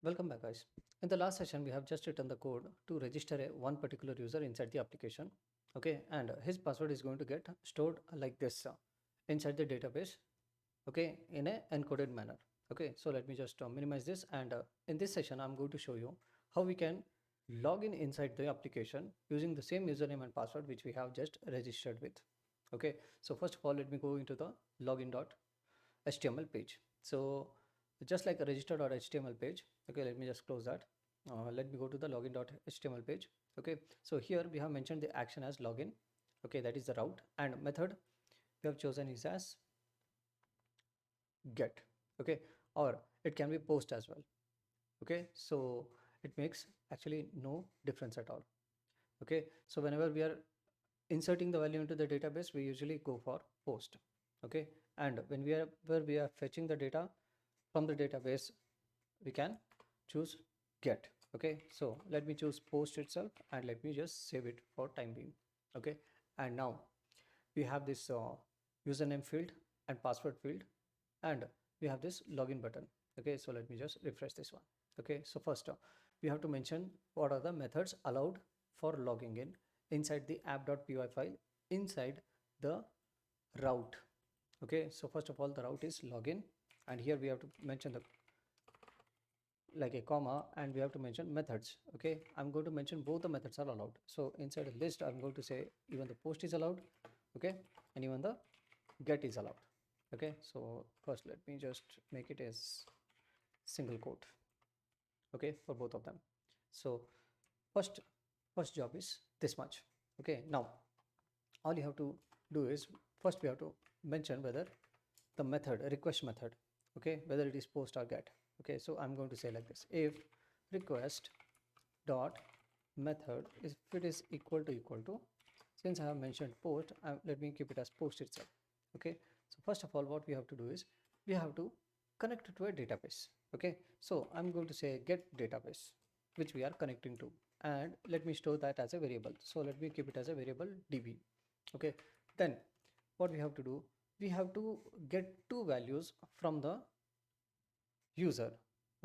Welcome back, guys. In the last session, we have just written the code to register one particular user inside the application. Okay, and his password is going to get stored like this inside the database. Okay, in a encoded manner. Okay, so let me just minimize this. And in this session, I'm going to show you how we can log in inside the application using the same username and password which we have just registered with. Okay, so first of all, let me go into the login.html page. So just like a register.html page. Okay, let me just close that. Let me go to the login.html page. Okay, so here we have mentioned the action as login. Okay, that is the route, and method we have chosen is as get. Okay, or it can be post as well. Okay, so it makes actually no difference at all. Okay, so whenever we are inserting the value into the database, we usually go for post. Okay, and where we are fetching the data from the database, we can choose get. Okay, so let me choose post itself and let me just save it for time being. Okay, and now we have this username field and password field, and we have this login button. Okay, so let me just refresh this one. Okay, so first we have to mention what are the methods allowed for logging in inside the app.py file inside the route. Okay, so first of all, the route is login, and here we have to mention the like a comma, and we have to mention methods. Okay, I'm going to mention both the methods are allowed. So inside a list, I'm going to say even the post is allowed. Okay, and even the get is allowed. Okay, so first let me just make it as single quote. Okay, for both of them. So first first job is this much. Okay, now all you have to do is first we have to mention whether the method request method, okay, whether it is post or get. Okay, so I'm going to say like this: if request dot method is, if it is equal to, since I have mentioned post, let me keep it as post itself. Okay, so first of all, what we have to do is we have to connect to a database. Okay, so I'm going to say get database, which we are connecting to, and let me store that as a variable. So let me keep it as a variable db. Okay, then what we have to do, we have to get two values from the user.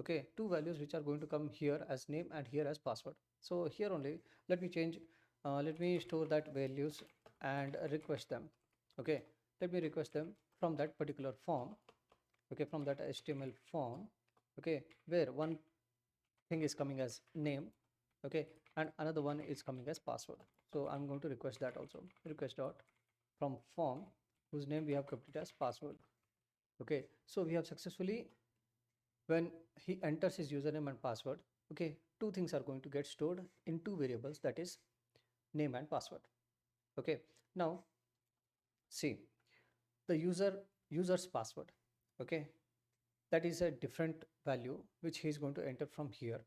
Okay, two values which are going to come here as name and here as password. So here only let me change, let me store that values and request them. Okay, let me request them from that particular form. Okay, from that HTML form. Okay, where one thing is coming as name. Okay, and another one is coming as password. So I'm going to request that also. Request dot from form whose name we have kept it as password. Okay, so we have successfully, when he enters his username and password, okay, two things are going to get stored in two variables, that is name and password. Okay, now see the user's password. Okay, that is a different value which he is going to enter from here.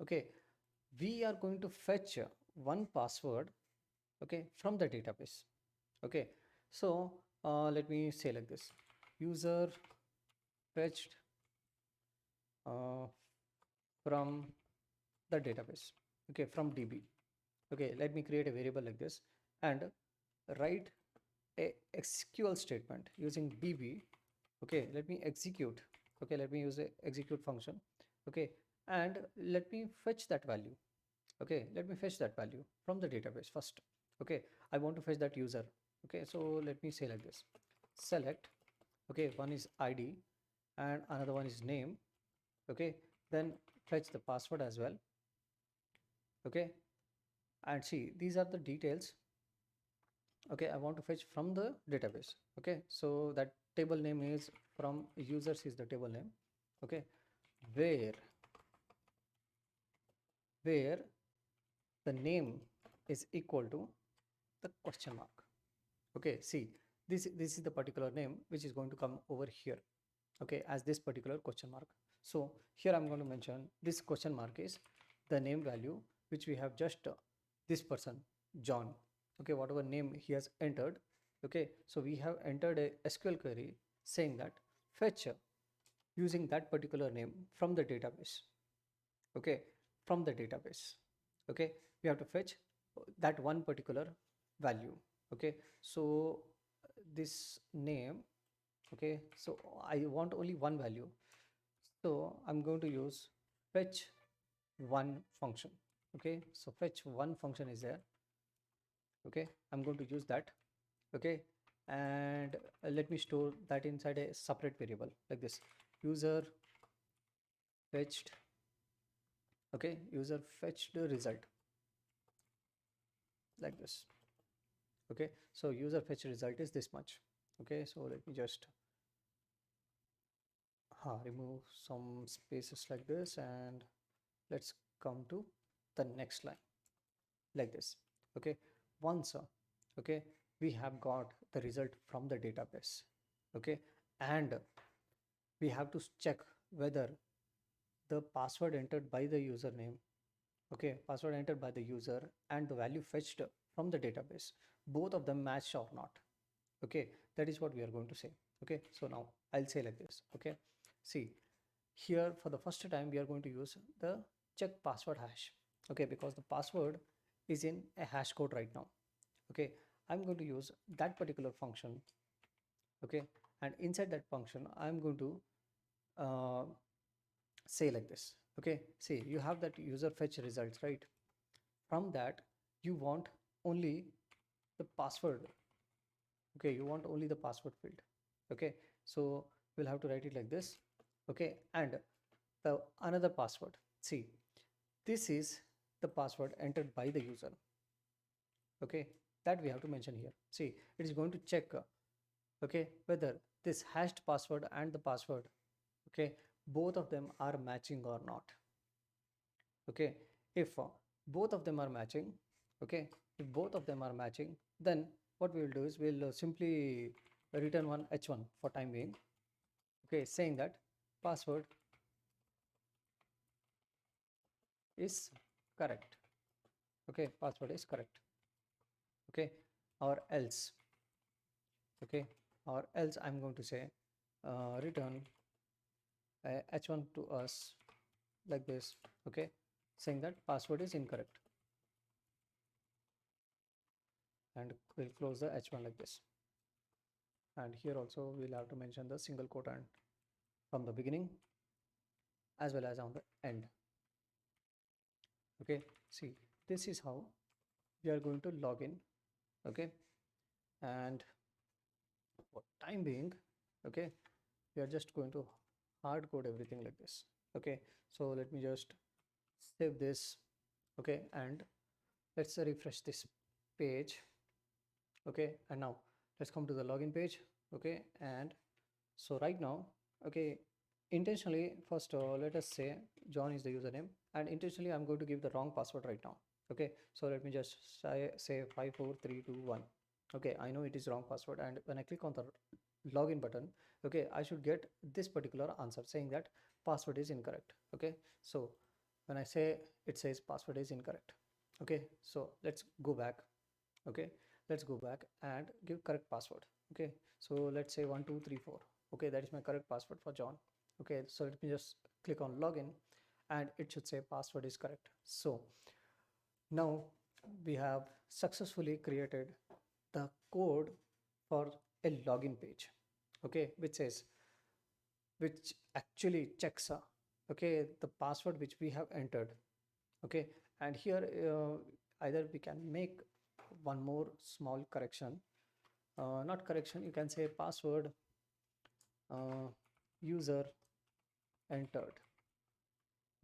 Okay, we are going to fetch one password, okay, from the database. Okay, so let me say like this: user fetched uh, from the database. Okay, from db. Okay, let me create a variable like this and write a SQL statement using db. Okay, let me execute. Okay, let me use a execute function. Okay, and let me fetch that value. Okay, let me fetch that value from the database first. Okay, I want to fetch that user. Okay, so let me say like this: select. Okay, one is id and another one is name. Okay, then fetch the password as well. Okay, and see these are the details. Okay, I want to fetch from the database. Okay, so that table name is from users is the table name. Okay, where where the name is equal to the question mark. Okay, see this is the particular name which is going to come over here. Okay, as this particular question mark. So here I'm going to mention this question mark is the name value which we have just this person John. Okay, whatever name he has entered. Okay, so we have entered a SQL query saying that fetch using that particular name from the database. Okay, from the database. Okay, we have to fetch that one particular value. Okay, so this name. Okay, so I want only one value, so I'm going to use fetch one function. Okay, so fetch one function is there. Okay, I'm going to use that. Okay, and let me store that inside a separate variable like this, user fetched. Okay, user fetched result like this. Okay, so user fetch result is this much. Okay, so let me just remove some spaces like this, and let's come to the next line like this. Okay, once okay, we have got the result from the database. Okay, and we have to check whether the password entered by the username, okay, password entered by the user and the value fetched from the database, both of them match or not. Okay, that is what we are going to say. Okay, so now I'll say like this. Okay, see, here for the first time we are going to use the check password hash. Okay, because the password is in a hash code right now. Okay, I'm going to use that particular function. Okay, and inside that function I'm going to uh, say like this. Okay, see, you have that user fetch results, right? From that you want only the password. Okay, you want only the password field. Okay, so we'll have to write it like this. Okay, and the another password, see, this is the password entered by the user. Okay, that we have to mention here. See, it is going to check okay, whether this hashed password and the password, okay, both of them are matching or not. Okay, if both of them are matching, okay, if both of them are matching, then what we will do is we'll simply return one h1 for time being. Okay, saying that password is correct. Okay, password is correct. Okay, or else. Okay, or else I'm going to say return h1 to us like this. Okay, saying that password is incorrect, and we'll close the h1 like this. And here also we'll have to mention the single quote and from the beginning as well as on the end. Okay, see, this is how we are going to log in. Okay, and for time being, okay, we are just going to hard code everything like this. Okay, so let me just save this. Okay, and let's refresh this page. Okay, and now let's come to the login page. Okay, and so right now, okay, intentionally first let us say John is the username, and intentionally I'm going to give the wrong password right now. Okay, so let me just say 54321. Okay, I know it is wrong password, and when I click on the login button, okay, I should get this particular answer saying that password is incorrect. Okay, so when I say, it says password is incorrect. Okay, so let's go back. Okay, let's go back and give correct password. Okay, so let's say 1234. Okay, that is my correct password for John. Okay, so let me just click on login, and it should say password is correct. So now we have successfully created the code for a login page. Okay, which actually checks okay, the password which we have entered. Okay, and here either we can make one more small correction, not correction, you can say password user entered.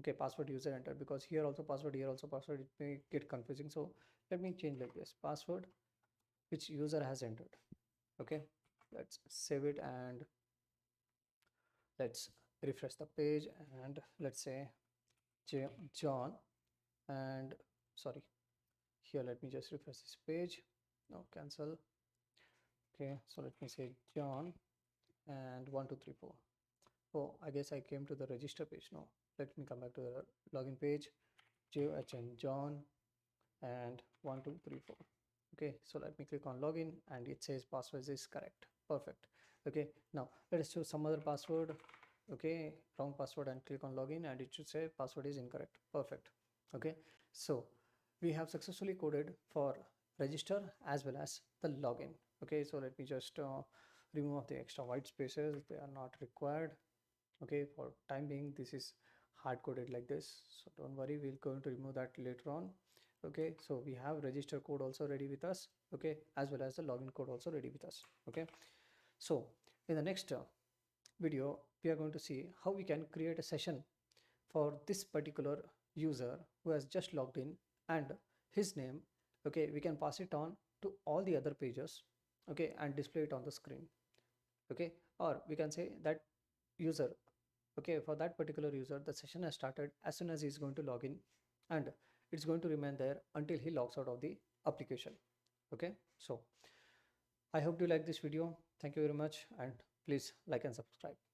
Okay, password user entered, because here also password, here also password, it may get confusing. So let me change like this, password which user has entered. Okay, let's save it and let's refresh the page, and let's say John, and sorry, here let me just refresh this page. No, cancel. Okay, so let me say John and 1234. Oh, I guess I came to the register page. No, let me come back to the login page. JOHN John and 1234. Okay, so let me click on login, and it says password is correct. Perfect. Okay, now let us choose some other password. Okay, wrong password, and click on login, and it should say password is incorrect. Perfect. Okay, so we have successfully coded for register as well as the login. Okay, so let me just remove the extra white spaces, they are not required. Okay, for time being this is hard coded like this, so don't worry, we're going to remove that later on. Okay, so we have register code also ready with us, okay, as well as the login code also ready with us. Okay, so in the next video we are going to see how we can create a session for this particular user who has just logged in and his name. Okay, we can pass it on to all the other pages, okay, and display it on the screen. Okay, or we can say that user, okay, for that particular user the session has started as soon as he's going to log in, and it's going to remain there until he logs out of the application. Okay, so I hope you like this video. Thank you very much, and please like and subscribe.